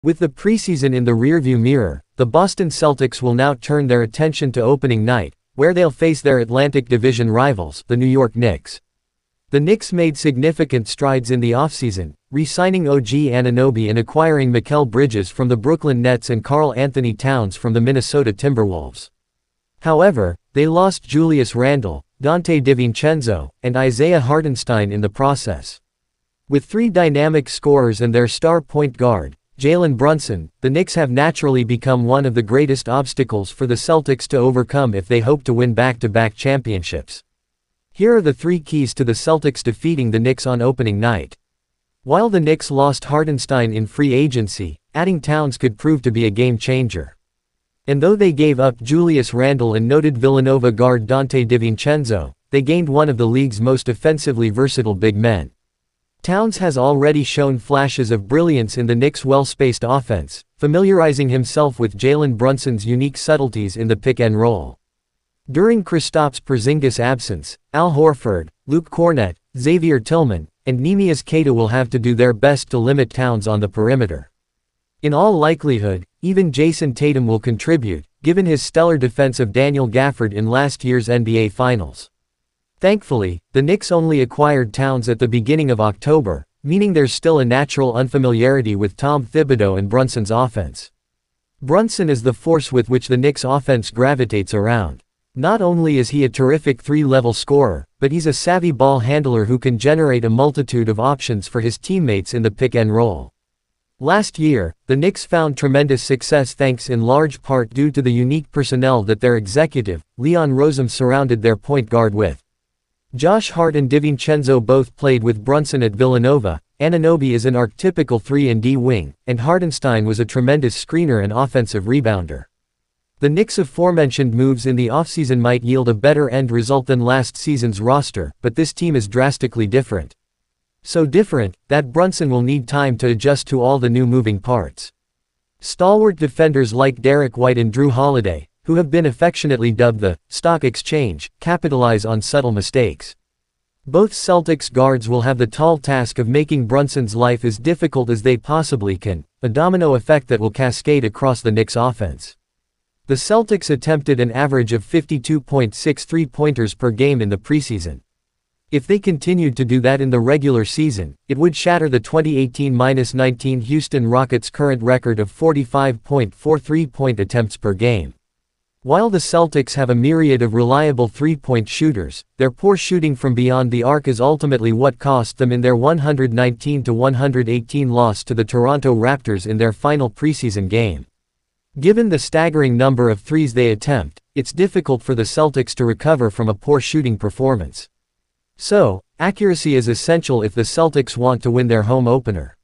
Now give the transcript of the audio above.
With the preseason in the rearview mirror, the Boston Celtics will now turn their attention to opening night, where they'll face their Atlantic Division rivals, the New York Knicks. The Knicks made significant strides in the offseason, re-signing OG Anunoby and acquiring Mikal Bridges from the Brooklyn Nets and Karl Anthony Towns from the Minnesota Timberwolves. However, they lost Julius Randle, Donte DiVincenzo, and Isaiah Hartenstein in the process. With three dynamic scorers and their star point guard, Jalen Brunson, the Knicks have naturally become one of the greatest obstacles for the Celtics to overcome if they hope to win back-to-back championships. Here are the three keys to the Celtics defeating the Knicks on opening night. While the Knicks lost Hartenstein in free agency, adding Towns could prove to be a game-changer. And though they gave up Julius Randle and noted Villanova guard Donte DiVincenzo, they gained one of the league's most offensively versatile big men. Towns has already shown flashes of brilliance in the Knicks' well-spaced offense, familiarizing himself with Jalen Brunson's unique subtleties in the pick-and-roll. During Kristaps Porzingis' absence, Al Horford, Luke Kornet, Xavier Tillman, and Neemias Queta will have to do their best to limit Towns on the perimeter. In all likelihood, even Jason Tatum will contribute, given his stellar defense of Daniel Gafford in last year's NBA Finals. Thankfully, the Knicks only acquired Towns at the beginning of October, meaning there's still a natural unfamiliarity with Tom Thibodeau and Brunson's offense. Brunson is the force with which the Knicks' offense gravitates around. Not only is he a terrific three-level scorer, but he's a savvy ball handler who can generate a multitude of options for his teammates in the pick-and-roll. Last year, the Knicks found tremendous success thanks in large part due to the unique personnel that their executive, Leon Rosem, surrounded their point guard with. Josh Hart and DiVincenzo both played with Brunson at Villanova, Anunoby is an archetypical 3-and-D wing, and Hartenstein was a tremendous screener and offensive rebounder. The Knicks' aforementioned moves in the offseason might yield a better end result than last season's roster, but this team is drastically different. So different, that Brunson will need time to adjust to all the new moving parts. Stalwart defenders like Derek White and Drew Holiday, who have been affectionately dubbed the Stock Exchange, capitalize on subtle mistakes. Both Celtics guards will have the tall task of making Brunson's life as difficult as they possibly can, a domino effect that will cascade across the Knicks' offense. The Celtics attempted an average of 52.6 three-pointers per game in the preseason. If they continued to do that in the regular season, it would shatter the 2018-19 Houston Rockets' current record of 45.4 three-point attempts per game. While the Celtics have a myriad of reliable three-point shooters, their poor shooting from beyond the arc is ultimately what cost them in their 119-118 loss to the Toronto Raptors in their final preseason game. Given the staggering number of threes they attempt, it's difficult for the Celtics to recover from a poor shooting performance. So, accuracy is essential if the Celtics want to win their home opener.